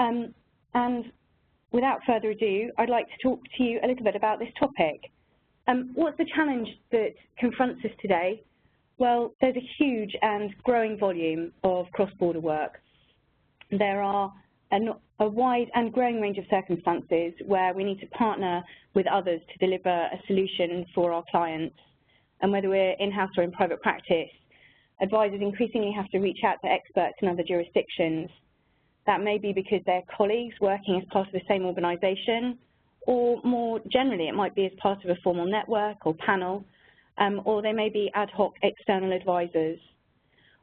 And without further ado, I'd like to talk to you a little bit about this topic. What's the challenge that confronts us today? Well, there's a huge and growing volume of cross-border work. There are a wide and growing range of circumstances where we need to partner with others to deliver a solution for our clients. And whether we're in-house or in private practice, advisors increasingly have to reach out to experts in other jurisdictions. That may be because they're colleagues working as part of the same organisation, or more generally, it might be as part of a formal network or panel, or they may be ad hoc external advisors.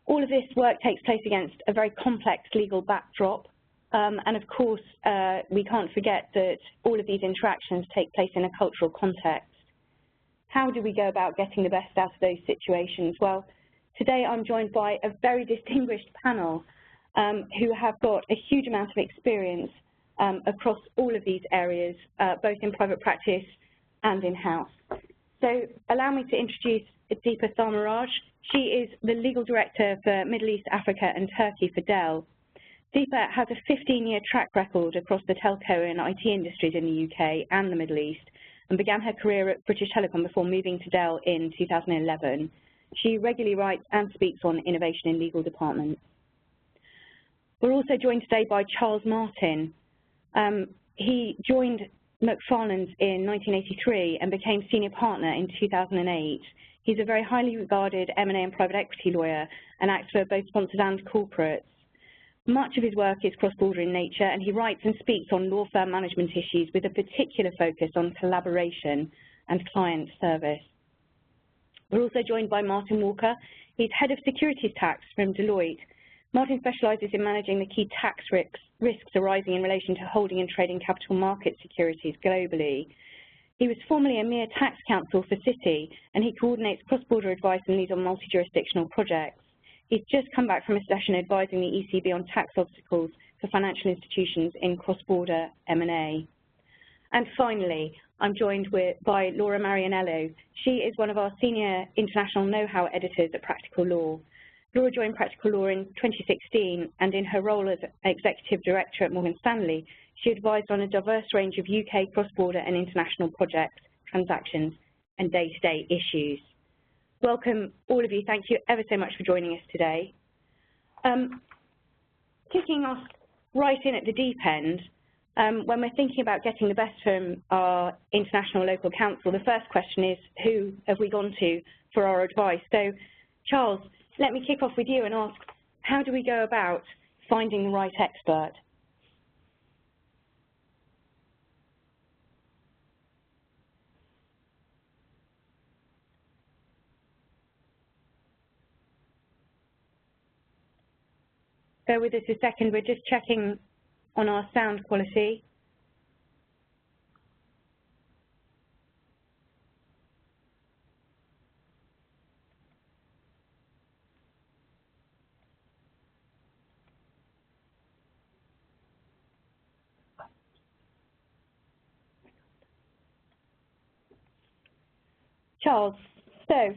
All of this work takes place against a very complex legal backdrop, and of course, we can't forget that all of these interactions take place in a cultural context. How do we go about getting the best out of those situations? Well, today I'm joined by a very distinguished panel who have got a huge amount of experience across all of these areas, both in private practice and in-house. So allow me to introduce Deepa Tharmaraj. She is the Legal Director for Middle East, Africa and Turkey for Dell. Deepa has a 15-year track record across the telco and IT industries in the UK and the Middle East, and began her career at British Telecom before moving to Dell in 2011. She regularly writes and speaks on innovation in legal departments. We're also joined today by Charles Martin. He joined Macfarlane's in 1983 and became senior partner in 2008. He's a very highly regarded M&A and private equity lawyer and acts for both sponsors and corporates. Much of his work is cross-border in nature, and he writes and speaks on law firm management issues with a particular focus on collaboration and client service. We're also joined by Martin Walker. He's head of securities tax from Deloitte. Martin specialises in managing the key tax risks arising in relation to holding and trading capital market securities globally. He was formerly a mere tax counsel for Citi, and he coordinates cross-border advice and leads on multi-jurisdictional projects. He's just come back from a session advising the ECB on tax obstacles for financial institutions in cross-border M&A. And finally, I'm joined by Laura Marianello. She is one of our senior international know-how editors at Practical Law. Laura joined Practical Law in 2016, and in her role as Executive Director at Morgan Stanley, she advised on a diverse range of UK cross-border and international projects, transactions, and day-to-day issues. Welcome, all of you. Thank you ever so much for joining us today. Kicking us right in at the deep end, when we're thinking about getting the best from our international local counsel, the first question is, who have we gone to for our advice? So, Charles, let me kick off with you and ask, how do we go about finding the right expert? Bear with us a second, we're just checking on our sound quality. Charles, so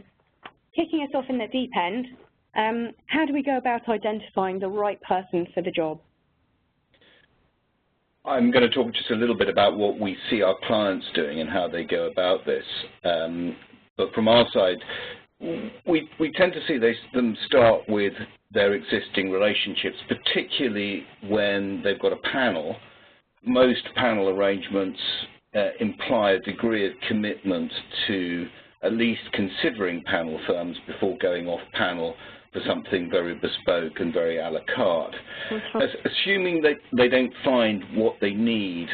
kicking us off in the deep end, how do we go about identifying the right person for the job? I'm going to talk just a little bit about what we see our clients doing and how they go about this. But from our side, we tend to see them start with their existing relationships, particularly when they've got a panel. Most panel arrangements imply a degree of commitment to at least considering panel firms before going off panel for something very bespoke and very a la carte. Assuming that they don't find what they need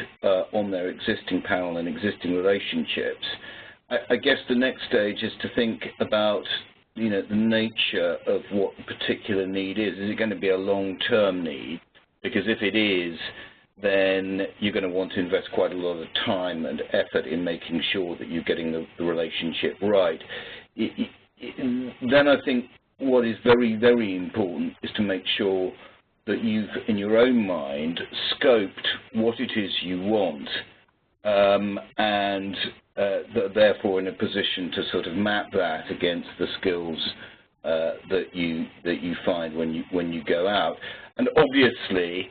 on their existing panel and existing relationships, I guess the next stage is to think about, you know, the nature of what the particular need is. Is it going to be a long-term need? Because if it is, then you're going to want to invest quite a lot of time and effort in making sure that you're getting the relationship right. Then I think what is very, very important is to make sure that you've, in your own mind, scoped what it is you want, and therefore in a position to sort of map that against the skills that you find when you go out. And obviously,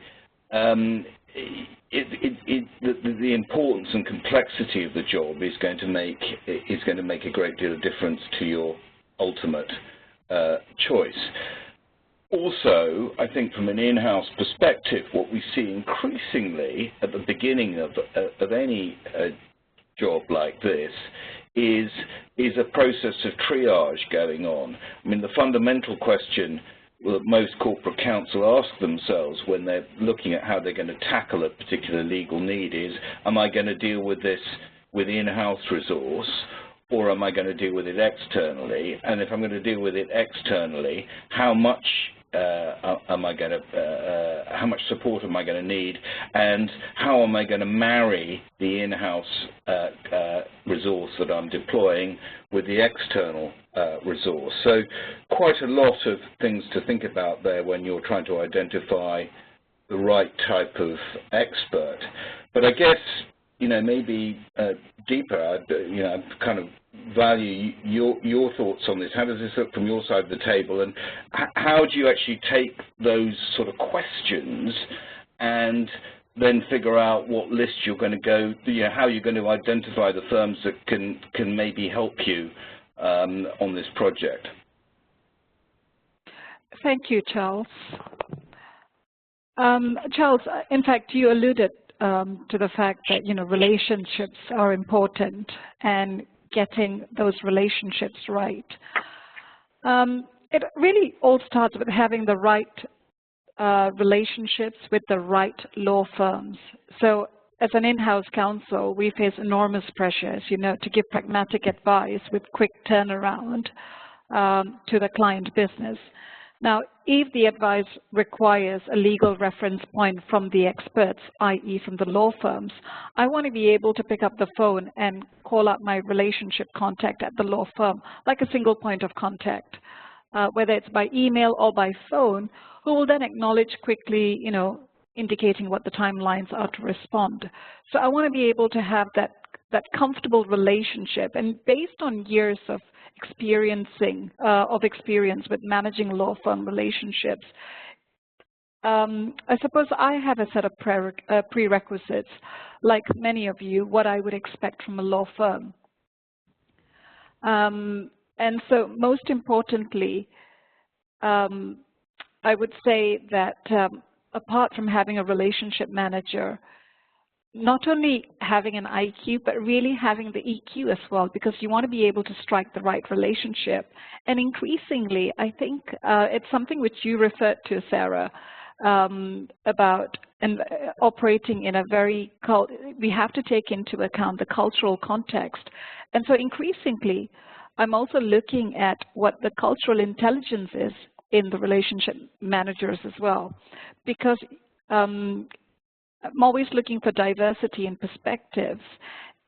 the importance and complexity of the job is going to make a great deal of difference to your ultimate choice. Also, I think from an in-house perspective, what we see increasingly at the beginning of any job like this is a process of triage going on. I mean, the fundamental question that most corporate counsel ask themselves when they're looking at how they're going to tackle a particular legal need is, am I going to deal with this with in-house resource, or am I going to deal with it externally? And if I'm going to deal with it externally, how much how much support am I going to need, and how am I going to marry the in-house resource that I'm deploying with the external resource? So quite a lot of things to think about there when you're trying to identify the right type of expert. But I guess, maybe deeper, I kind of value your thoughts on this. How does this look from your side of the table, and how do you actually take those sort of questions and then figure out what list you're going to go, how you're going to identify the firms that can maybe help you on this project? Thank you, Charles. Charles, in fact, you alluded to the fact that relationships are important and getting those relationships right. It really all starts with having the right relationships with the right law firms. So as an in-house counsel, we face enormous pressures, to give pragmatic advice with quick turnaround to the client business. Now, if the advice requires a legal reference point from the experts, i.e. from the law firms, I want to be able to pick up the phone and call up my relationship contact at the law firm, like a single point of contact, whether it's by email or by phone, who will then acknowledge quickly, indicating what the timelines are to respond. So I want to be able to have that comfortable relationship, and based on years of experience with managing law firm relationships, I suppose I have a set of prerequisites, like many of you, what I would expect from a law firm. And so most importantly, I would say that apart from having a relationship manager, not only having an IQ, but really having the EQ as well, because you want to be able to strike the right relationship. And increasingly, I think it's something which you referred to, Sarah, about operating in a very, we have to take into account the cultural context. And so increasingly, I'm also looking at what the cultural intelligence is in the relationship managers as well, because I'm always looking for diversity in perspectives,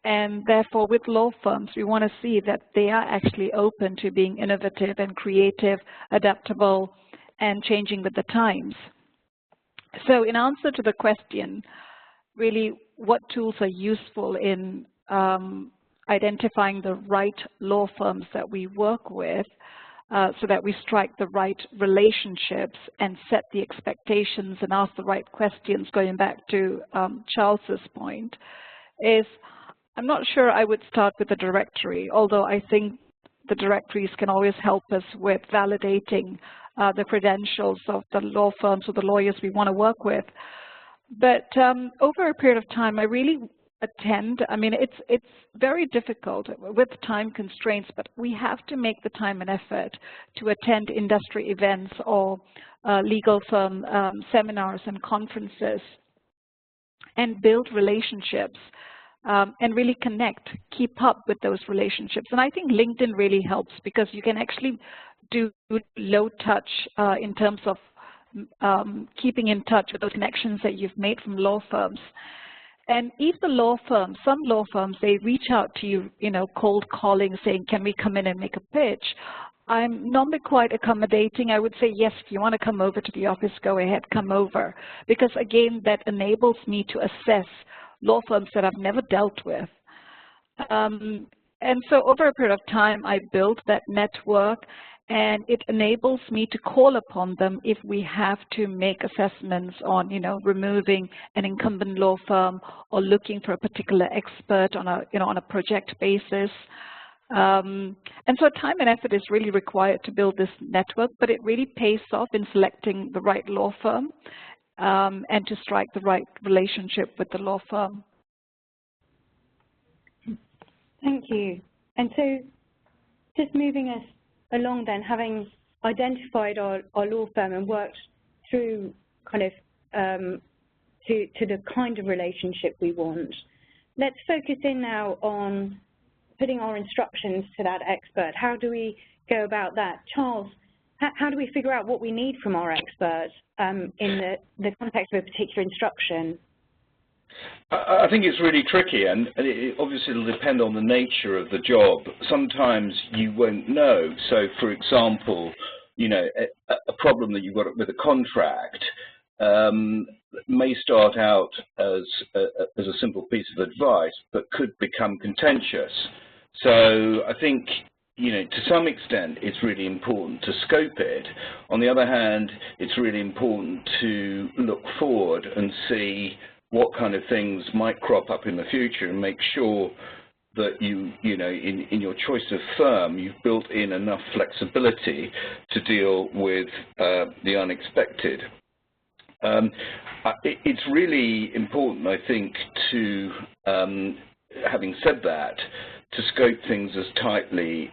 and therefore with law firms we want to see that they are actually open to being innovative and creative, adaptable, and changing with the times. So in answer to the question, really what tools are useful in identifying the right law firms that we work with, so that we strike the right relationships and set the expectations and ask the right questions, going back to Charles's point, is I'm not sure I would start with a directory, although I think the directories can always help us with validating the credentials of the law firms or the lawyers we want to work with. But over a period of time, I really attend. I mean, it's very difficult with time constraints, but we have to make the time and effort to attend industry events or legal firm seminars and conferences and build relationships and really connect, keep up with those relationships. And I think LinkedIn really helps, because you can actually do low touch in terms of keeping in touch with those connections that you've made from law firms. And if the law firms, some law firms, they reach out to you, cold calling, saying, can we come in and make a pitch? I'm normally quite accommodating. I would say, yes, if you want to come over to the office, go ahead, come over. Because again, that enables me to assess law firms that I've never dealt with. And so over a period of time, I built that network. and it enables me to call upon them if we have to make assessments on, removing an incumbent law firm or looking for a particular expert on a project basis. And so time and effort is really required to build this network, but it really pays off in selecting the right law firm and to strike the right relationship with the law firm. Thank you. And so just moving us along then, having identified our law firm and worked through kind of to the kind of relationship we want, let's focus in now on putting our instructions to that expert. How do we go about that? Charles, how do we figure out what we need from our expert in the context of a particular instruction? I think it's really tricky, and obviously it'll depend on the nature of the job. Sometimes you won't know. So, for example, a problem that you've got with a contract may start out as a simple piece of advice, but could become contentious. So I think, to some extent, it's really important to scope it. On the other hand, it's really important to look forward and see what kind of things might crop up in the future and make sure that in your choice of firm, you've built in enough flexibility to deal with the unexpected. It's really important, I think, to, having said that, to scope things as tightly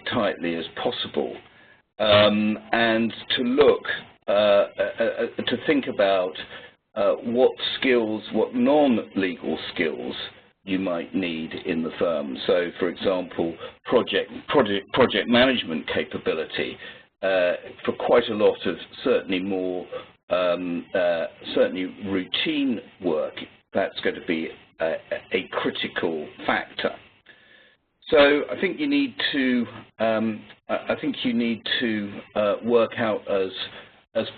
as possible, and to look, to think about what skills, what non-legal skills you might need in the firm. So, for example, project management capability for quite a lot of certainly routine work. That's going to be a critical factor. So I think you need to work out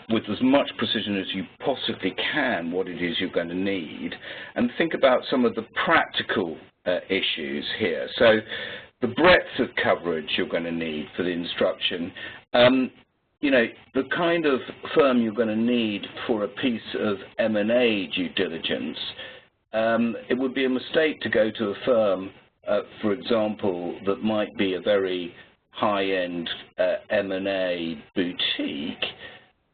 with as much precision as you possibly can what it is you're going to need, and think about some of the practical issues here. So the breadth of coverage you're going to need for the instruction, the kind of firm you're going to need for a piece of M&A due diligence. It would be a mistake to go to a firm, for example, that might be a very high-end M&A boutique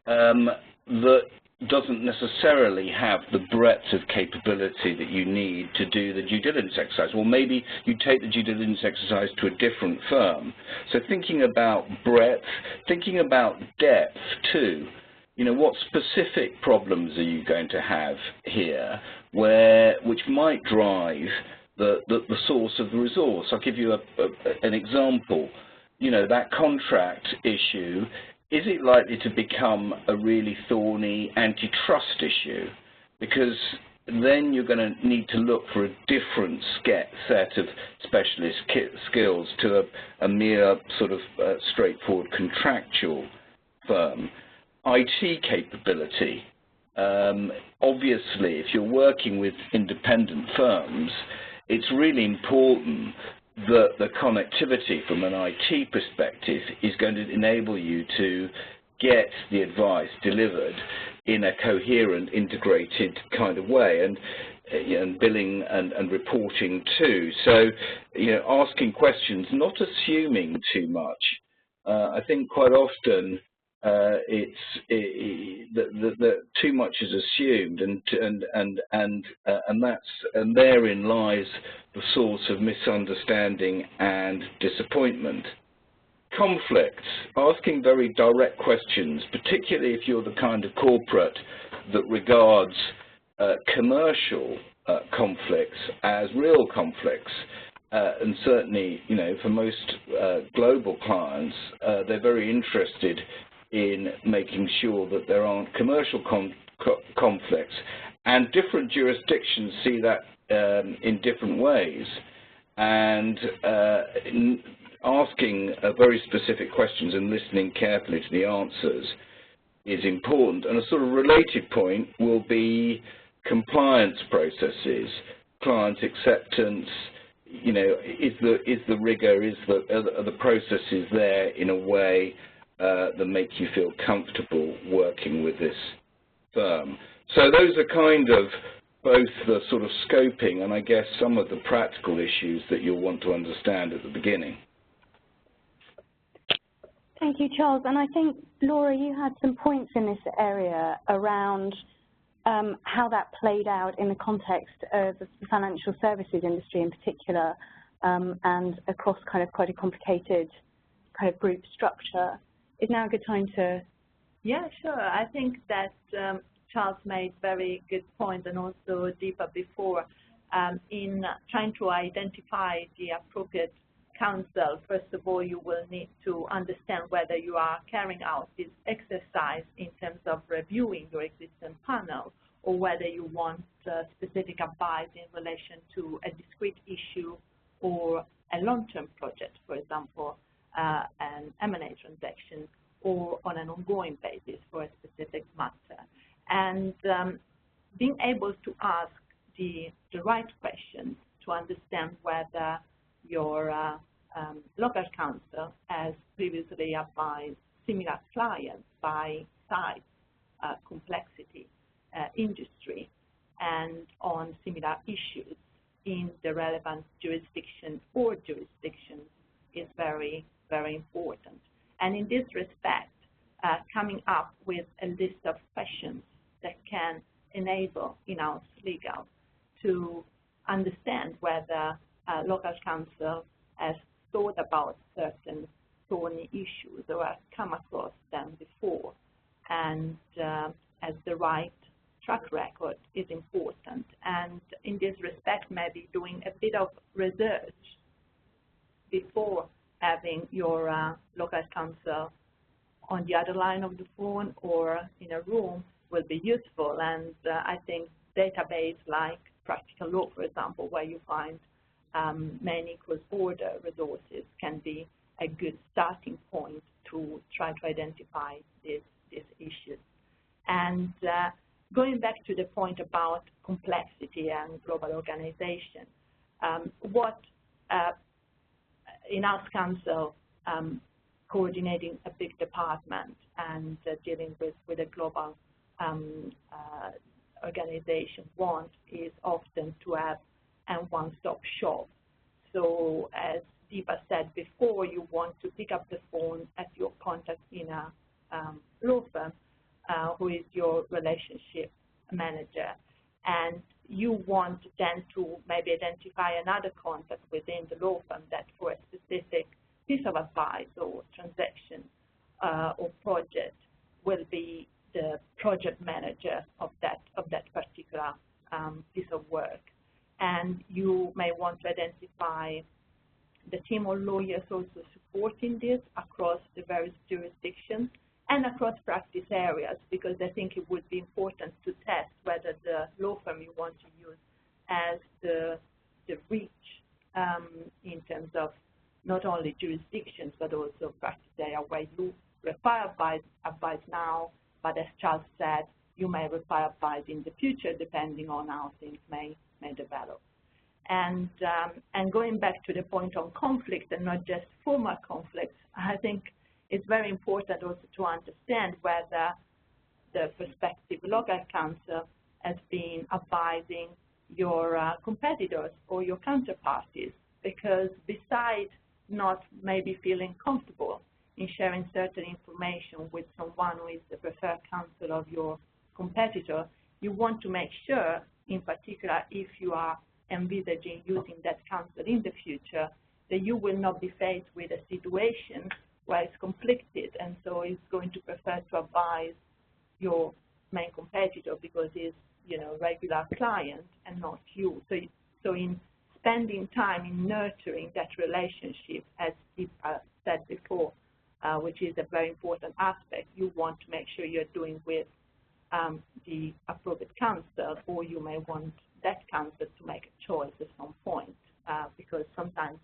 that doesn't necessarily have the breadth of capability that you need to do the due diligence exercise. Or maybe you take the due diligence exercise to a different firm. So thinking about breadth, thinking about depth too. What specific problems are you going to have here which might drive the source of the resource? I'll give you an example. That contract issue, is it likely to become a really thorny antitrust issue? Because then you're going to need to look for a different set of specialist skills to a mere sort of straightforward contractual firm. IT capability. Obviously, if you're working with independent firms, it's really important that the connectivity from an IT perspective is going to enable you to get the advice delivered in a coherent, integrated kind of way, and billing and reporting too. So, asking questions, not assuming too much. I think quite often that too much is assumed, and therein lies the source of misunderstanding and disappointment. Conflicts, asking very direct questions, particularly if you're the kind of corporate that regards commercial conflicts as real conflicts. And certainly, for most global clients, they're very interested in making sure that there aren't commercial conflicts. And different jurisdictions see that in different ways. And asking very specific questions and listening carefully to the answers is important. And a sort of related point will be compliance processes, client acceptance. Is the rigor, are the processes there in a way that make you feel comfortable working with this firm. So those are kind of both the sort of scoping and I guess some of the practical issues that you'll want to understand at the beginning. Thank you, Charles. And I think, Laura, you had some points in this area around how that played out in the context of the financial services industry in particular, and across kind of quite a complicated kind of group structure. Is now a good time to? Yeah, sure. I think that Charles made very good points, and also Deepa before, in trying to identify the appropriate counsel. First of all, you will need to understand whether you are carrying out this exercise in terms of reviewing your existing panel, or whether you want specific advice in relation to a discrete issue or a long-term project, for example, an M&A transaction, or on an ongoing basis for a specific matter. And being able to ask the right questions to understand whether your local counsel has previously advised similar clients by size, complexity, industry, and on similar issues in the relevant jurisdiction or jurisdictions is very, very important. And in this respect, coming up with a list of questions that can enable in-house legal to understand whether local counsel has thought about certain thorny issues or has come across them before, and has the right track record is important. And in this respect, maybe doing a bit of research before having your local counsel on the other line of the phone or in a room will be useful. And I think database like Practical Law, for example, where you find many cross-border resources, can be a good starting point to try to identify these issues. And going back to the point about complexity and global organization, what in-house counsel coordinating a big department and dealing with a global organization want is often to have a one-stop shop. So as Deepa said before, you want to pick up the phone at your contact in a law firm who is your relationship manager, and you want then to maybe identify another contact within the law firm that for a specific piece of advice or transaction or project will be the project manager of that particular piece of work. And you may want to identify the team of lawyers also supporting this across the various jurisdictions and across practice areas, because I think it would be important to test whether the law firm you want to use has the reach in terms of not only jurisdictions but also practice area where you require advice now, but as Charles said, you may require advice in the future depending on how things may develop. And going back to the point on conflict and not just formal conflicts, I think it's very important also to understand whether the prospective local counsel has been advising your competitors or your counterparties, because besides not maybe feeling comfortable in sharing certain information with someone who is the preferred counsel of your competitor, you want to make sure, in particular if you are envisaging using that counsel in the future, that you will not be faced with a situation where it's conflicted, and so it's going to prefer to advise your main competitor because he's, a regular client and not you. So in spending time in nurturing that relationship, as Deepa said before, which is a very important aspect, you want to make sure you're doing with the appropriate counsel, or you may want that counsel to make a choice at some point, because sometimes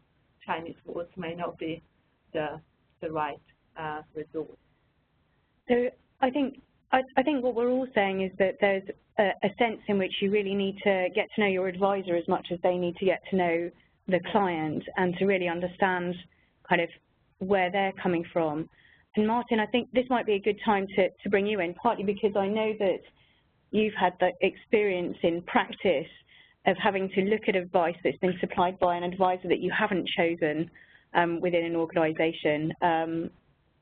Chinese words may not be the right resource. So I think what we're all saying is that there's a sense in which you really need to get to know your advisor as much as they need to get to know the client, and to really understand kind of where they're coming from. And Martin, I think this might be a good time to bring you in, partly because I know that you've had the experience in practice of having to look at advice that's been supplied by an advisor that you haven't chosen within an organisation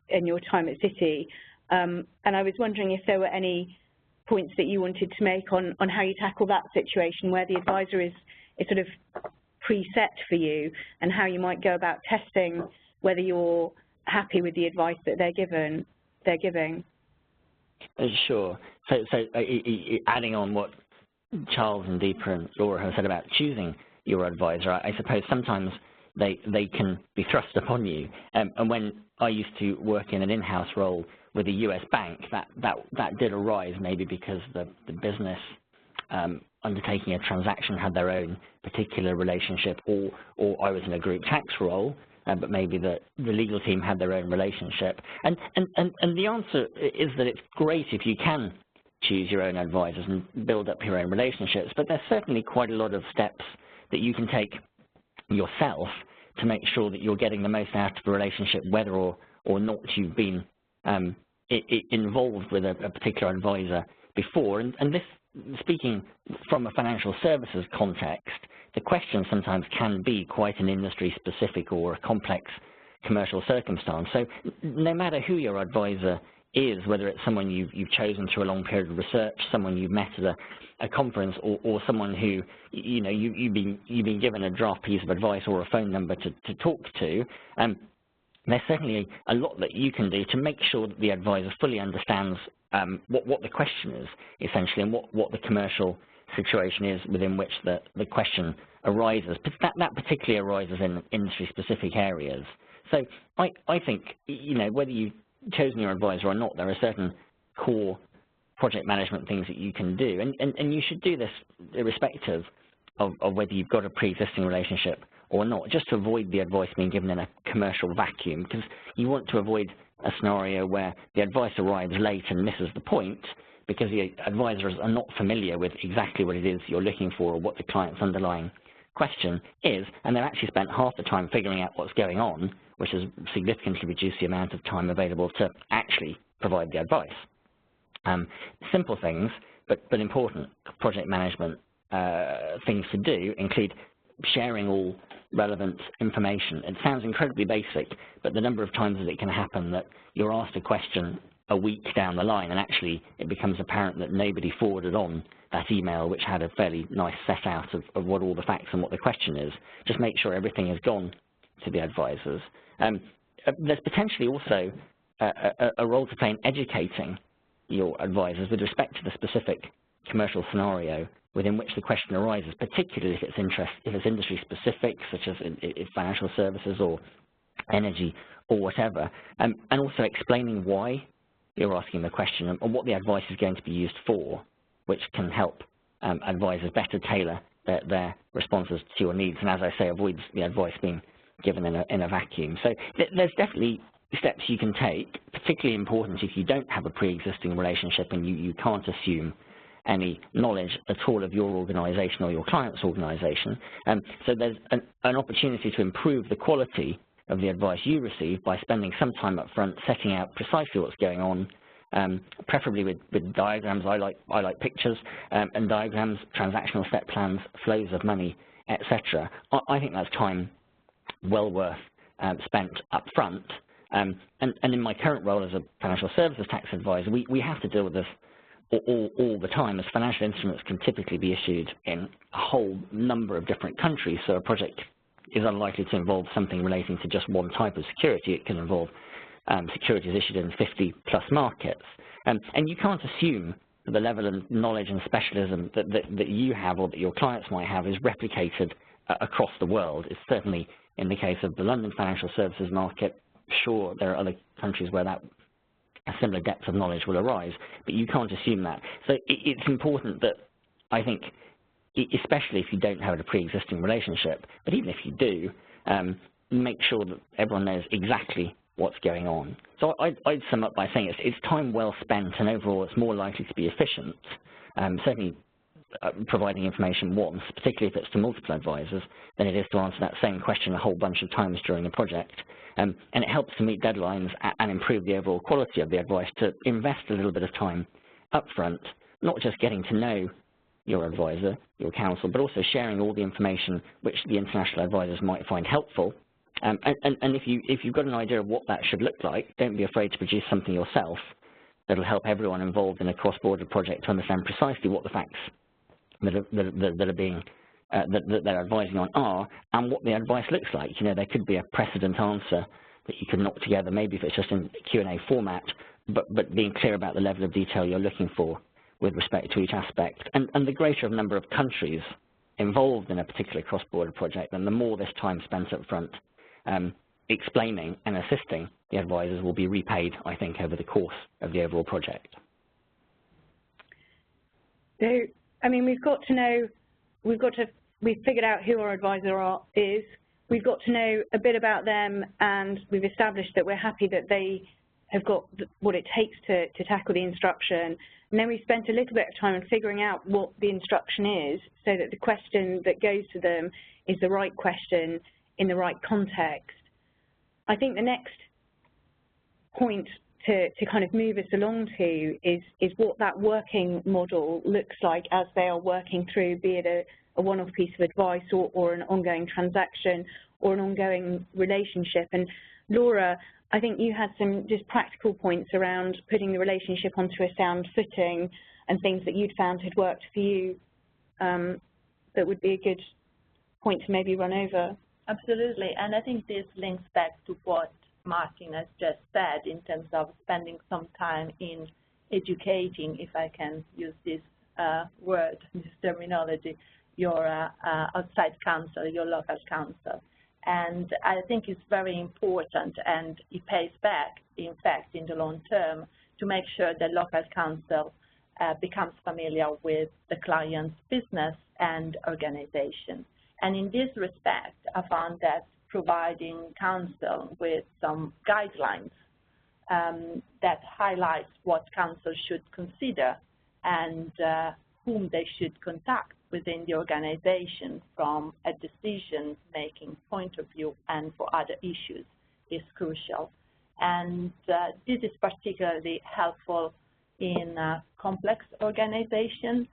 in your time at Citi. And I was wondering if there were any points that you wanted to make on how you tackle that situation where the advisor is sort of preset for you, and how you might go about testing whether you're happy with the advice that they're giving. Sure. So adding on what Charles and Deepa and Laura have said about choosing your advisor, I suppose sometimes they can be thrust upon you. And when I used to work in an in-house role with a US bank, that did arise maybe because the business undertaking a transaction had their own particular relationship, or I was in a group tax role, but maybe the legal team had their own relationship. And the answer is that it's great if you can choose your own advisors and build up your own relationships, but there's certainly quite a lot of steps that you can take yourself to make sure that you're getting the most out of a relationship, whether or not you've been involved with a particular advisor before. And this, speaking from a financial services context, the question sometimes can be quite an industry-specific or a complex commercial circumstance. So no matter who your advisor is, whether it's someone you've chosen through a long period of research, someone you've met at a conference, or someone who you've been given a draft piece of advice or a phone number to talk to, there's certainly a lot that you can do to make sure that the advisor fully understands what the question is, essentially, and what the commercial situation is within which the question arises. But that particularly arises in industry-specific areas. So I think, whether you've chosen your advisor or not, there are certain core project management things that you can do. And you should do this irrespective of whether you've got a pre-existing relationship or not, just to avoid the advice being given in a commercial vacuum, because you want to avoid a scenario where the advice arrives late and misses the point because the advisors are not familiar with exactly what it is you're looking for or what the client's underlying question is, and they've actually spent half the time figuring out what's going on, which has significantly reduced the amount of time available to actually provide the advice. Simple things, but important project management things to do include sharing all relevant information. It sounds incredibly basic, but the number of times that it can happen that you're asked a question a week down the line and actually it becomes apparent that nobody forwarded on that email, which had a fairly nice set out of what all the facts and what the question is. Just make sure everything has gone to the advisors. There's potentially also a role to play in educating your advisors with respect to the specific commercial scenario within which the question arises, particularly if it's industry specific, such as in financial services or energy or whatever, and also explaining why you're asking the question and what the advice is going to be used for, which can help advisors better tailor their responses to your needs, and as I say, avoids the advice being given in a vacuum. So there's definitely steps you can take, particularly important if you don't have a pre-existing relationship and you can't assume any knowledge at all of your organization or your client's organization. So there's an opportunity to improve the quality of the advice you receive by spending some time up front setting out precisely what's going on, preferably with diagrams. I like pictures and diagrams, transactional step plans, flows of money, etc. I think that's time well worth spent up front. And in my current role as a financial services tax advisor, we have to deal with this all the time, as financial instruments can typically be issued in a whole number of different countries, so a project is unlikely to involve something relating to just one type of security. It can involve securities issued in 50-plus markets. And you can't assume that the level of knowledge and specialism that you have or that your clients might have is replicated across the world. It's certainly in the case of the London financial services market. Sure, there are other countries where a similar depth of knowledge will arise, but you can't assume that. So it's important that, I think, especially if you don't have a pre-existing relationship, but even if you do, make sure that everyone knows exactly what's going on. So I'd sum up by saying it's time well spent, and overall it's more likely to be efficient. Certainly providing information once, particularly if it's to multiple advisors, than it is to answer that same question a whole bunch of times during a project. And it helps to meet deadlines and improve the overall quality of the advice to invest a little bit of time upfront, not just getting to know your advisor, your counsel, but also sharing all the information which the international advisors might find helpful. And if you've got an idea of what that should look like, don't be afraid to produce something yourself that will help everyone involved in a cross-border project to understand precisely what the facts that they're advising on are and what the advice looks like. You know, there could be a precedent answer that you could knock together, maybe if it's just in Q&A format, but being clear about the level of detail you're looking for with respect to each aspect. And the greater number of countries involved in a particular cross-border project, then the more this time spent up front explaining and assisting the advisors will be repaid, I think, over the course of the overall project. So, I mean, we've figured out who our advisor is, we've got to know a bit about them, and we've established that we're happy that they have got what it takes to tackle the instruction. And then we spent a little bit of time in figuring out what the instruction is so that the question that goes to them is the right question in the right context. I think the next point to kind of move us along to is what that working model looks like as they are working through, be it a one-off piece of advice or an ongoing transaction or an ongoing relationship. And Laura, I think you had some just practical points around putting the relationship onto a sound footing and things that you'd found had worked for you that would be a good point to maybe run over. Absolutely, and I think this links back to what Martin has just said in terms of spending some time in educating, if I can use this word, this terminology, your outside counsel, your local counsel. And I think it's very important, and it pays back, in fact, in the long term, to make sure that local counsel becomes familiar with the client's business and organization. And in this respect, I found that providing counsel with some guidelines that highlights what counsel should consider and whom they should contact within the organization from a decision-making point of view and for other issues is crucial. And this is particularly helpful in complex organizations,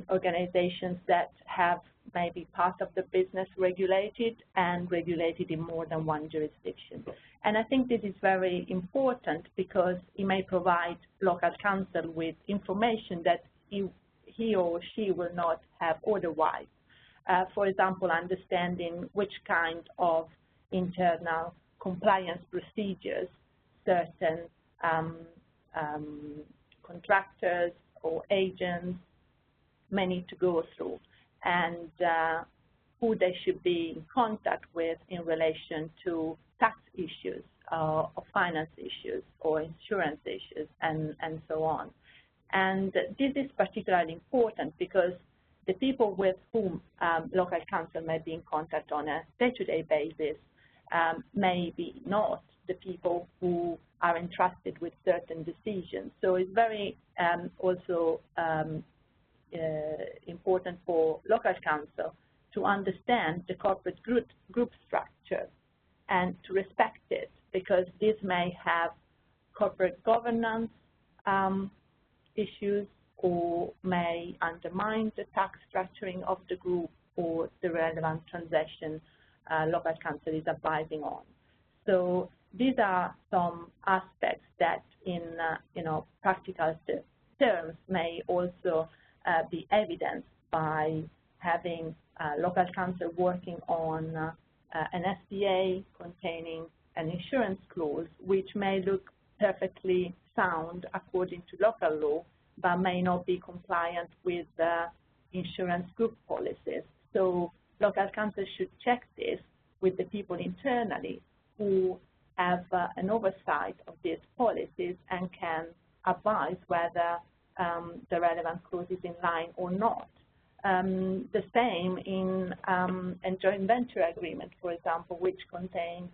organizations that have maybe part of the business regulated and regulated in more than one jurisdiction. And I think this is very important because it may provide local counsel with information that he or she will not have otherwise. For example, understanding which kind of internal compliance procedures certain contractors or agents may need to go through, and who they should be in contact with in relation to tax issues or finance issues or insurance issues and so on. And this is particularly important because the people with whom local counsel may be in contact on a day-to-day basis may be not the people who are entrusted with certain decisions. So it's very also important for local counsel to understand the corporate group structure and to respect it, because this may have corporate governance issues or may undermine the tax structuring of the group or the relevant transaction local counsel is advising on. So these are some aspects that in practical terms may also be evidenced by having local counsel working on an SPA containing an insurance clause, which may look perfectly sound according to local law, but may not be compliant with the insurance group policies. So local counsel should check this with the people internally who have an oversight of these policies and can advise whether the relevant clause is in line or not. The same in a joint venture agreement, for example, which contains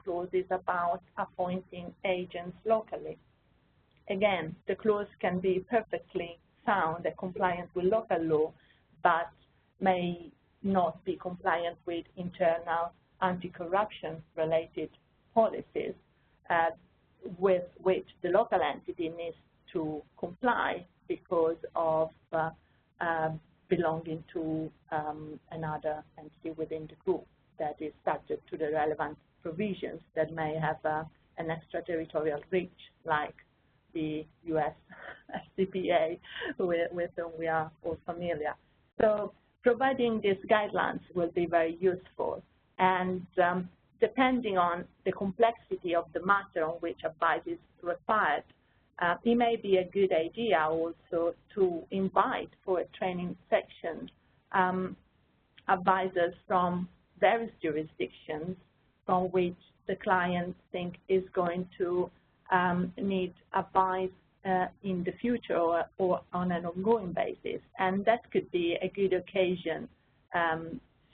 clauses about appointing agents locally. Again, the clause can be perfectly sound and compliant with local law, but may not be compliant with internal anti-corruption related policies with which the local entity needs to comply because of belonging to another entity within the group that is subject to the relevant provisions that may have an extraterritorial reach, like the U.S. FCPA, with whom we are all familiar. So providing these guidelines will be very useful. And depending on the complexity of the matter on which advice is required, it may be a good idea also to invite for a training section advisors from various jurisdictions from which the client think is going to need advice in the future or on an ongoing basis. And that could be a good occasion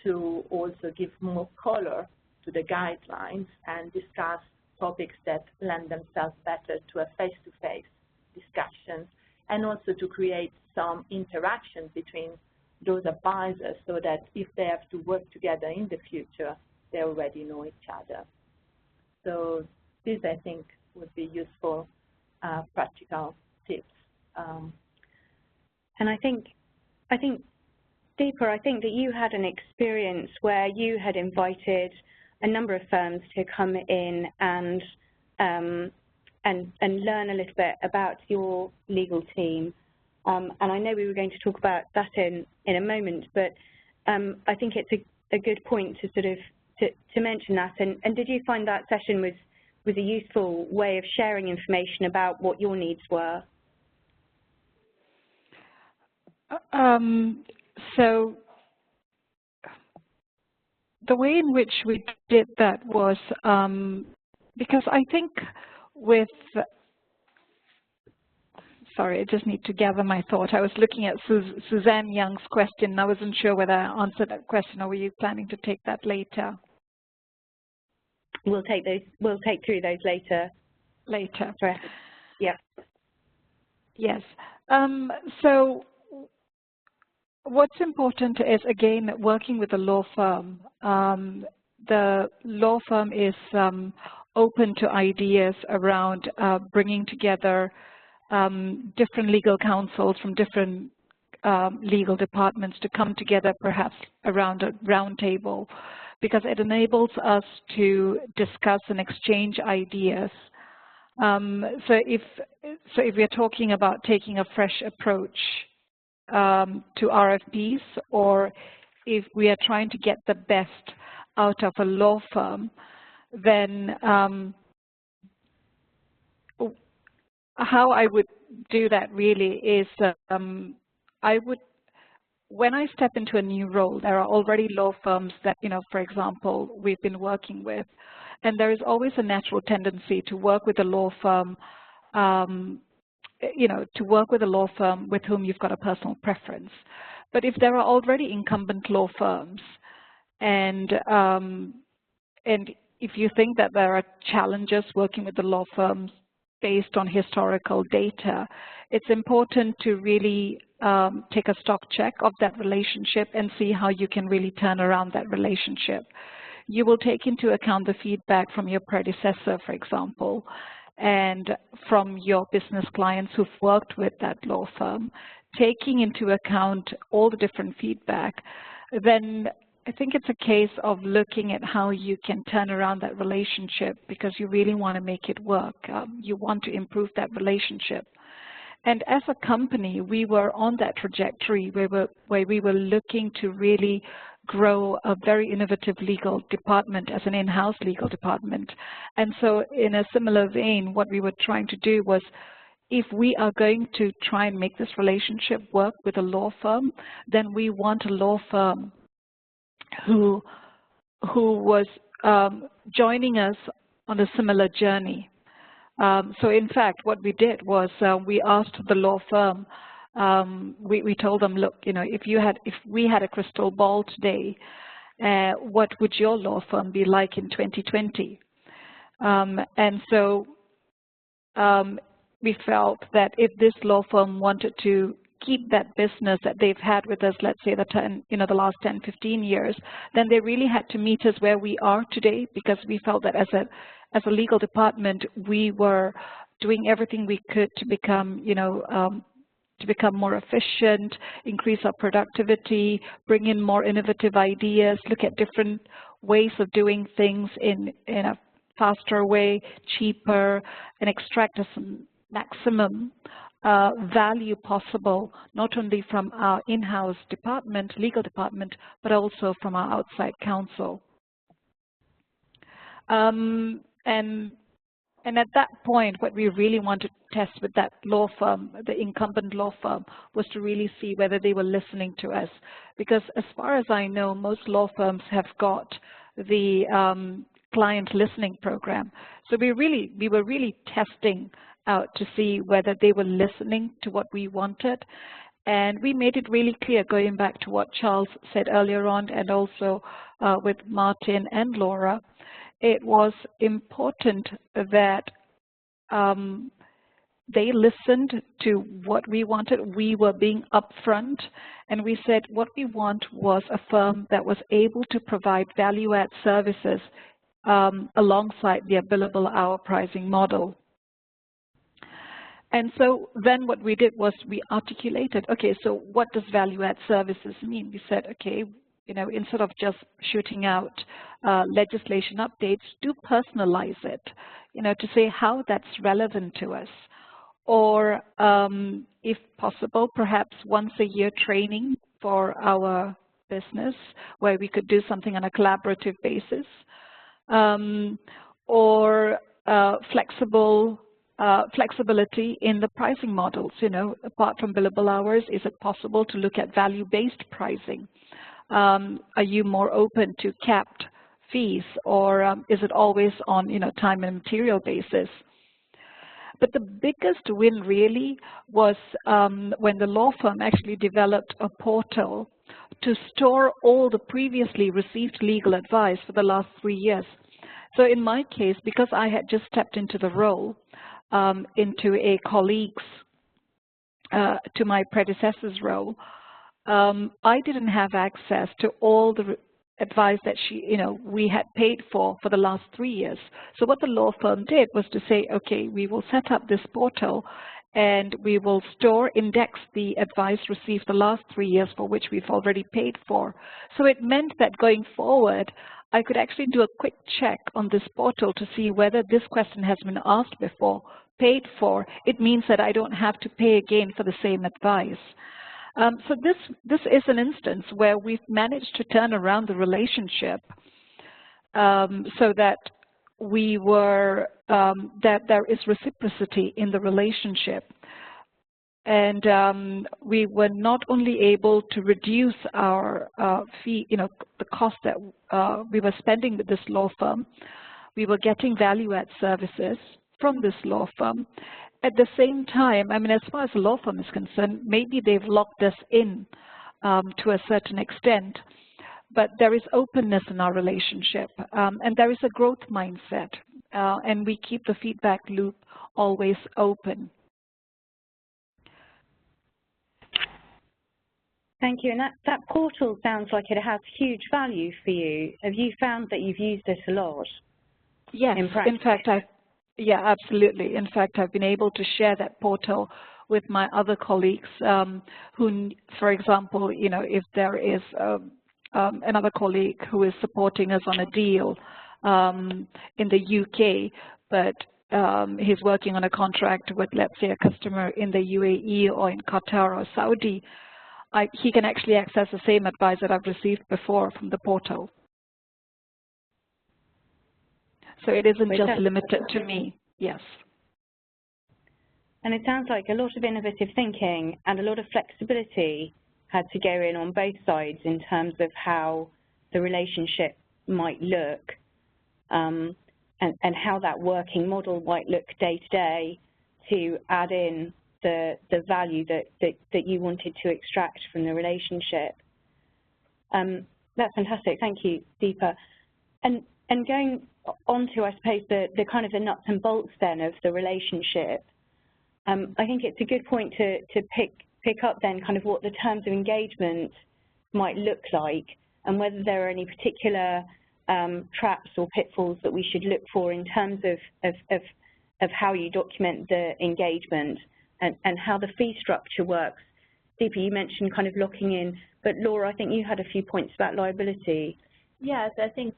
to also give more color to the guidelines and discuss topics that lend themselves better to a face-to-face discussion, and also to create some interaction between those advisors so that if they have to work together in the future, they already know each other. So these, I think, would be useful practical tips. And I think, Deepa, I think that you had an experience where you had invited a number of firms to come in and learn a little bit about your legal team. And I know we were going to talk about that in a moment, but I think it's a good point to sort of to mention that. And did you find that session was a useful way of sharing information about what your needs were? So the way in which we did that was because I think with, sorry, I just need to gather my thought. I was looking at Suzanne Young's question, and I wasn't sure whether I answered that question, or were you planning to take that later? We'll take through those later. Later. Correct. Yeah. Yes. So what's important is, again, working with a law firm. The law firm is open to ideas around bringing together different legal counsels from different legal departments to come together perhaps around a round table, because it enables us to discuss and exchange ideas. So if we're talking about taking a fresh approach to RFPs, or if we are trying to get the best out of a law firm, then how I would do that really is when I step into a new role, there are already law firms that, for example, we've been working with, and there is always a natural tendency to work with a law firm, to work with a law firm with whom you've got a personal preference. But if there are already incumbent law firms, and if you think that there are challenges working with the law firms based on historical data, it's important to really take a stock check of that relationship and see how you can really turn around that relationship. You will take into account the feedback from your predecessor, for example, and from your business clients who've worked with that law firm, taking into account all the different feedback. Then I think it's a case of looking at how you can turn around that relationship, because you really want to make it work. You want to improve that relationship. And as a company, we were on that trajectory where we were looking to really grow a very innovative legal department as an in-house legal department. And so in a similar vein, what we were trying to do was, if we are going to try and make this relationship work with a law firm, then we want a law firm who was joining us on a similar journey. So in fact, what we did was we asked the law firm, we told them, look, if we had a crystal ball today, what would your law firm be like in 2020? And so we felt that if this law firm wanted to keep that business that they've had with us, let's say the last 10, 15 years, then they really had to meet us where we are today, because we felt that as a legal department, we were doing everything we could to become, more efficient, increase our productivity, bring in more innovative ideas, look at different ways of doing things in a faster way, cheaper, and extract some maximum value possible, not only from our in-house department, legal department, but also from our outside counsel. And at that point, what we really wanted to test with that law firm, the incumbent law firm, was to really see whether they were listening to us. Because as far as I know, most law firms have got the client listening program. So we were really testing out to see whether they were listening to what we wanted. And we made it really clear, going back to what Charles said earlier on, and also with Martin and Laura, it was important that they listened to what we wanted. We were being upfront, and we said what we want was a firm that was able to provide value-add services alongside the billable hour pricing model. And so then what we did was we articulated, okay, so what does value-add services mean? We said, okay, instead of just shooting out legislation updates, do personalize it, to say how that's relevant to us. Or if possible, perhaps once a year training for our business where we could do something on a collaborative basis. Or flexibility in the pricing models, apart from billable hours, is it possible to look at value-based pricing? Are you more open to capped fees, or is it always on, time and material basis? But the biggest win really was when the law firm actually developed a portal to store all the previously received legal advice for the last 3 years. So in my case, because I had just stepped into the role, into a colleague's, to my predecessor's role, I didn't have access to all the advice that we had paid for the last 3 years. So what the law firm did was to say, okay, we will set up this portal and we will index the advice received the last 3 years for which we've already paid for. So it meant that going forward, I could actually do a quick check on this portal to see whether this question has been asked before, paid for. It means that I don't have to pay again for the same advice. So this is an instance where we've managed to turn around the relationship so that that there is reciprocity in the relationship. And we were not only able to reduce our fee, the cost that we were spending with this law firm, we were getting value-add services from this law firm. At the same time, as far as the law firm is concerned, maybe they've locked us in to a certain extent, but there is openness in our relationship, and there is a growth mindset, and we keep the feedback loop always open. Thank you. And that portal sounds like it has huge value for you. Have you found that you've used it a lot? Yes, in fact, yeah, absolutely. In fact, I've been able to share that portal with my other colleagues who, for example, if there is another colleague who is supporting us on a deal in the UK, but he's working on a contract with, let's say, a customer in the UAE or in Qatar or Saudi, he can actually access the same advice that I've received before from the portal. So it isn't just limited to me, yes. And it sounds like a lot of innovative thinking and a lot of flexibility had to go in on both sides in terms of how the relationship might look and how that working model might look day to day to add in the value that you wanted to extract from the relationship. That's fantastic. Thank you, Deepa. And going on to, I suppose, the kind of the nuts and bolts then of the relationship, I think it's a good point to pick pick up then kind of what the terms of engagement might look like and whether there are any particular traps or pitfalls that we should look for in terms of how you document the engagement and how the fee structure works. Deepa, you mentioned kind of locking in, but Laura, I think you had a few points about liability. Yes, I think,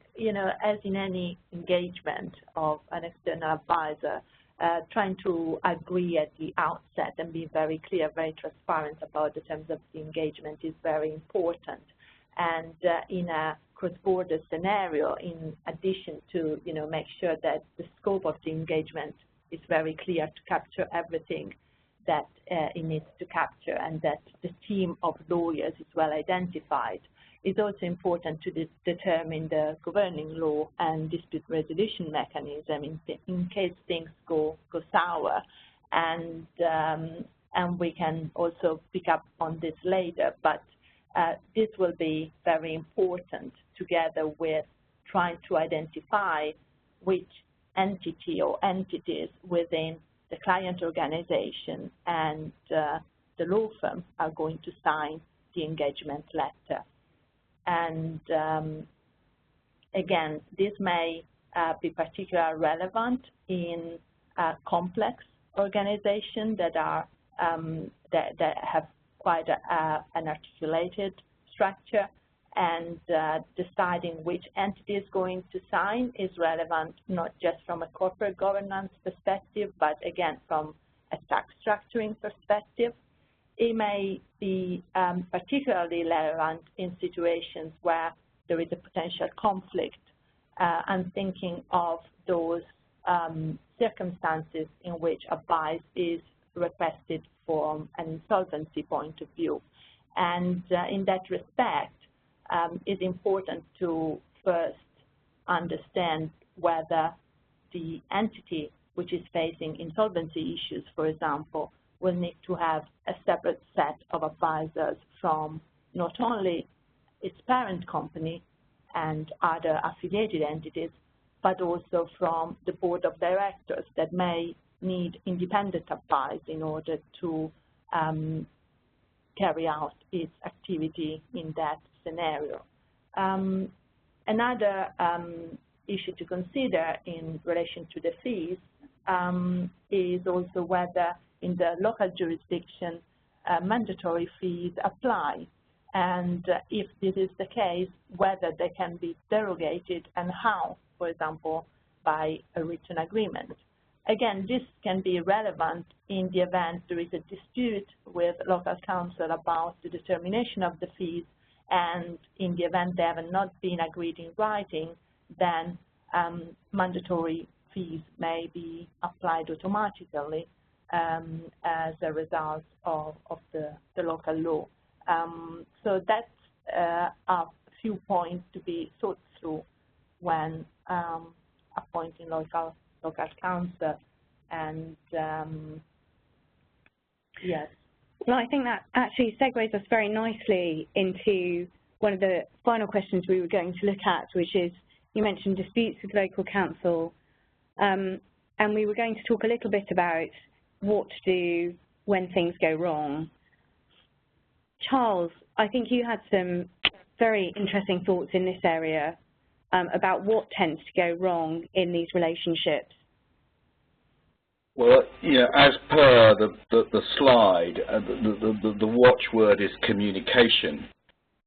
as in any engagement of an external advisor, trying to agree at the outset and be very clear, very transparent about the terms of the engagement is very important. And in a cross-border scenario, in addition to, make sure that the scope of the engagement is very clear to capture everything that it needs to capture and that the team of lawyers is well identified. It's also important to determine the governing law and dispute resolution mechanism in case things go sour. And we can also pick up on this later, but this will be very important together with trying to identify which entity or entities within the client organization and the law firm are going to sign the engagement letter. And again, this may be particularly relevant in complex organizations that are that have quite an articulated structure, and deciding which entity is going to sign is relevant not just from a corporate governance perspective, but again from a tax structuring perspective. It may be particularly relevant in situations where there is a potential conflict. I'm thinking of those circumstances in which advice is requested from an insolvency point of view. And in that respect, it's important to first understand whether the entity which is facing insolvency issues, for example, will need to have a separate set of advisors from not only its parent company and other affiliated entities, but also from the board of directors that may need independent advice in order to carry out its activity in that scenario. Another issue to consider in relation to the fees is also whether in the local jurisdiction mandatory fees apply, and if this is the case, whether they can be derogated and how, for example, by a written agreement. Again, this can be relevant in the event there is a dispute with local counsel about the determination of the fees, and in the event they have not been agreed in writing, then mandatory fees may be applied automatically as a result of the local law. So that's a few points to be thought through when appointing local counsel. And yes. Well, I think that actually segues us very nicely into one of the final questions we were going to look at, which is, you mentioned disputes with local counsel, and we were going to talk a little bit about what to do when things go wrong. Charles, I think you had some very interesting thoughts in this area about what tends to go wrong in these relationships. Well, as per the slide, the watchword is communication.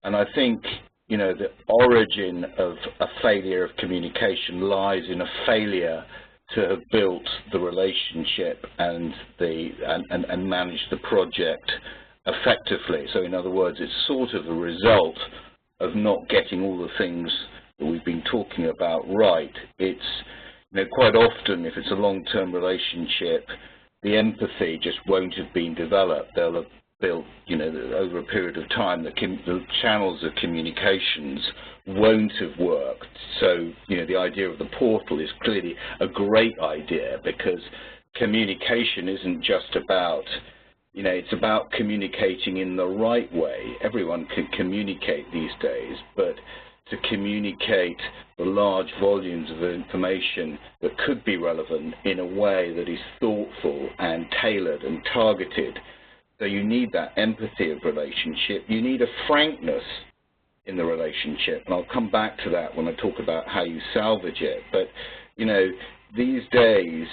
And I think, the origin of a failure of communication lies in a failure to have built the relationship and manage the project effectively. So in other words, it's sort of a result of not getting all the things that we've been talking about right. It's, quite often, if it's a long-term relationship, the empathy just won't have been developed. They'll have built, over a period of time, the channels of communications won't have worked. So, the idea of the portal is clearly a great idea, because communication isn't just about, it's about communicating in the right way. Everyone can communicate these days, but to communicate the large volumes of information that could be relevant in a way that is thoughtful and tailored and targeted So you need that empathy of relationship. You need a frankness in the relationship, and I'll come back to that when I talk about how you salvage it. But you know, these days,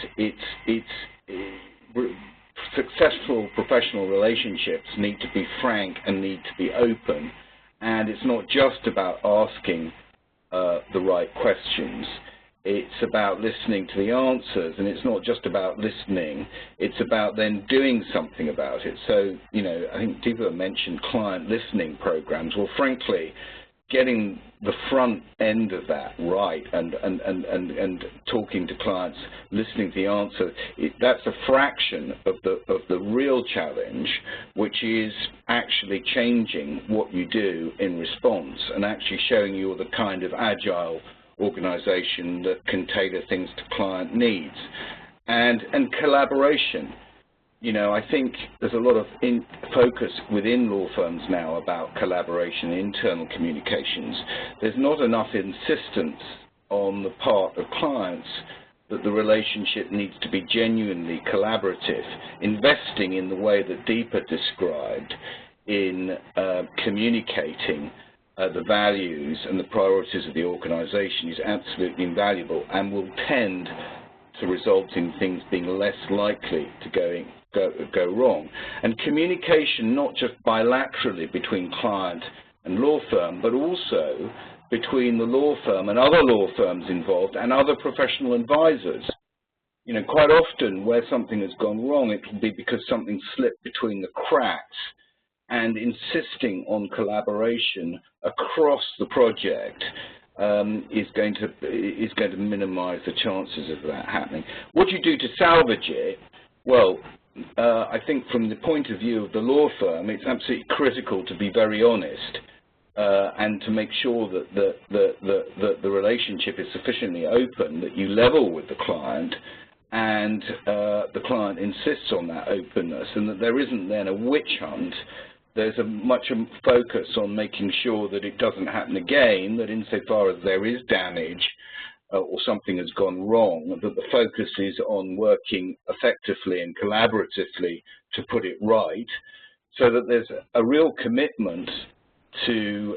successful professional relationships need to be frank and need to be open, and it's not just about asking the right questions. It's about listening to the answers, and it's not just about listening, it's about then doing something about it. So, you know, I think Deepa mentioned client listening programs. Well, frankly, getting the front end of that right and talking to clients, listening to the answer, that's a fraction of the real challenge, which is actually changing what you do in response and actually showing you're the kind of agile organization that can tailor things to client needs. And collaboration. You know, I think there's a lot of focus within law firms now about collaboration, internal communications. There's not enough insistence on the part of clients that the relationship needs to be genuinely collaborative. Investing in the way that Deepa described in communicating the values and the priorities of the organization is absolutely invaluable and will tend to result in things being less likely to go wrong. And communication not just bilaterally between client and law firm, but also between the law firm and other law firms involved and other professional advisors. You know, quite often where something has gone wrong, it will be because something slipped between the cracks, and insisting on collaboration across the project is going to minimize the chances of that happening. What do you do to salvage it? Well, I think from the point of view of the law firm, it's absolutely critical to be very honest and to make sure that the relationship is sufficiently open, that you level with the client, and the client insists on that openness, and that there isn't then a witch hunt. There's much focus on making sure that it doesn't happen again, that insofar as there is damage or something has gone wrong, that the focus is on working effectively and collaboratively to put it right, so that there's a real commitment to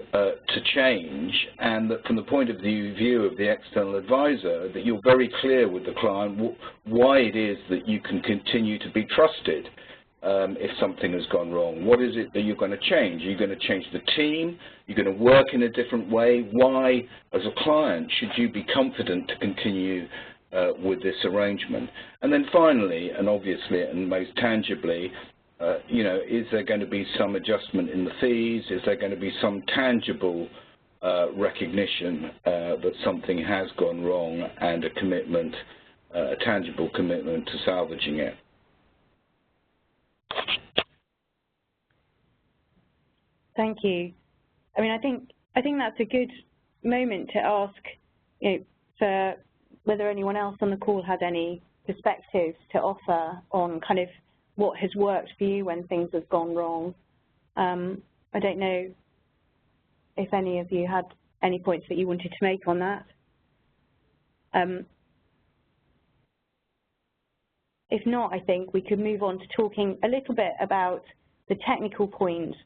change, and that from the point of view of the external advisor, that you're very clear with the client why it is that you can continue to be trusted. If something has gone wrong, what is it that you're going to change? Are you going to change the team? You're going to work in a different way? Why, as a client, should you be confident to continue with this arrangement? And then finally, and obviously and most tangibly, you know, is there going to be some adjustment in the fees? Is there going to be some tangible recognition that something has gone wrong and a commitment, a tangible commitment to salvaging it? Thank you. I mean, I think that's a good moment to ask, you know, for whether anyone else on the call has any perspectives to offer on kind of what has worked for you when things have gone wrong. I don't know if any of you had any points that you wanted to make on that. If not, I think we could move on to talking a little bit about the technical points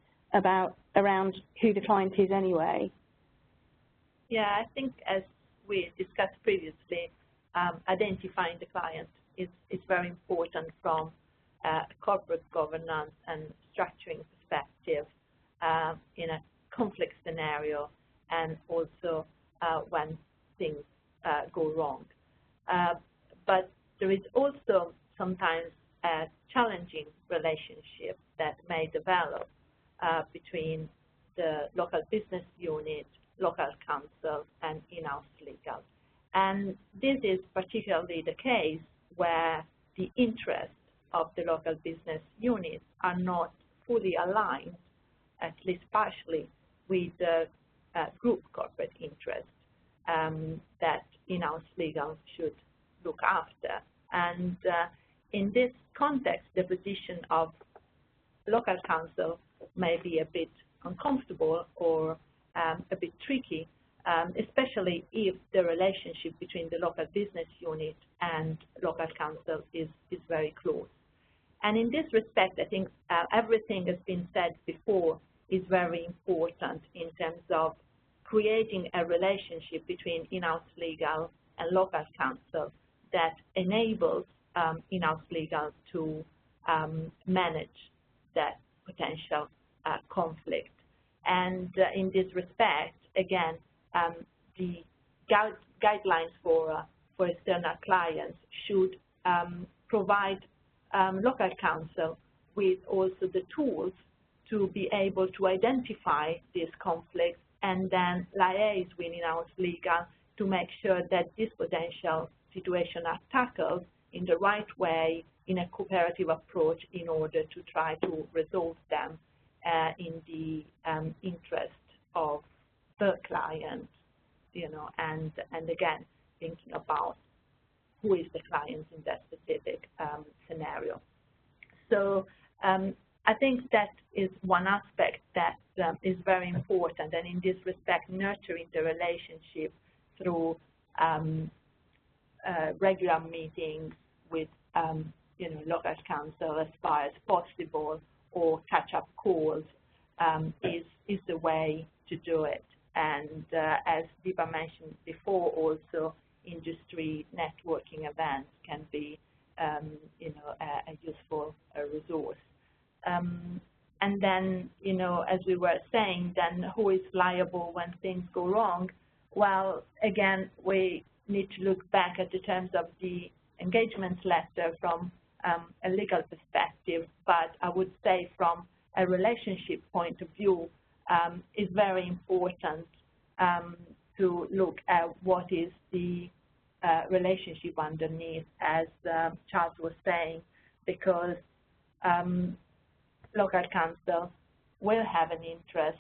around who the client is anyway. Yeah, I think as we discussed previously, identifying the client is very important from a corporate governance and structuring perspective in a conflict scenario, and also when things go wrong. But there is also sometimes a challenging relationship that may develop between the local business unit, local counsel, and in-house legal. And this is particularly the case where the interests of the local business units are not fully aligned, at least partially, with the group corporate interest that in-house legal should look after. And in this context, the position of local counsel may be a bit uncomfortable or a bit tricky, especially if the relationship between the local business unit and local counsel is very close. And in this respect, I think everything has been said before is very important in terms of creating a relationship between in-house legal and local counsel that enables in-house legal to manage that potential conflict. And in this respect, again, the guidelines for external clients should provide local counsel with also the tools to be able to identify these conflicts and then liaise with in-house legal to make sure that these potential situations are tackled in the right way, in a cooperative approach, in order to try to resolve them in the interest of the client, and again, thinking about who is the client in that specific scenario. So I think that is one aspect that is very important, and in this respect, nurturing the relationship through regular meetings with local counsel as far as possible, or catch-up calls is the way to do it. And as Deepa mentioned before, also industry networking events can be a useful resource. And then, as we were saying, then who is liable when things go wrong? Well, again, we need to look back at the terms of the engagement letter from a legal perspective, but I would say from a relationship point of view, it's very important to look at what is the relationship underneath, as Charles was saying, because local counsel will have an interest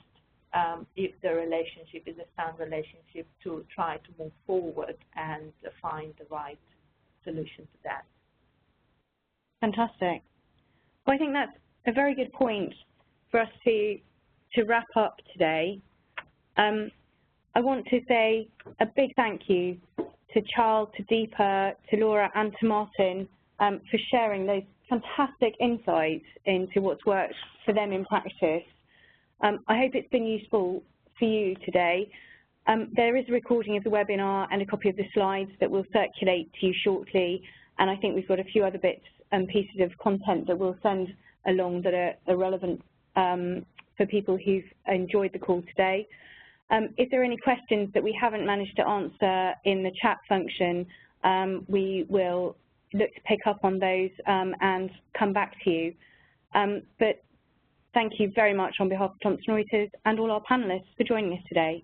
if the relationship is a sound relationship to try to move forward and find the right solution to that. Fantastic. Well, I think that's a very good point for us to wrap up today. I want to say a big thank you to Charles, to Deepa, to Laura, and to Martin for sharing those fantastic insights into what's worked for them in practice. I hope it's been useful for you today. There is a recording of the webinar and a copy of the slides that will circulate to you shortly, and I think we've got a few other bits and pieces of content that we'll send along that are relevant for people who've enjoyed the call today. If there are any questions that we haven't managed to answer in the chat function, we will look to pick up on those and come back to you. But thank you very much on behalf of Thomson Reuters and all our panelists for joining us today.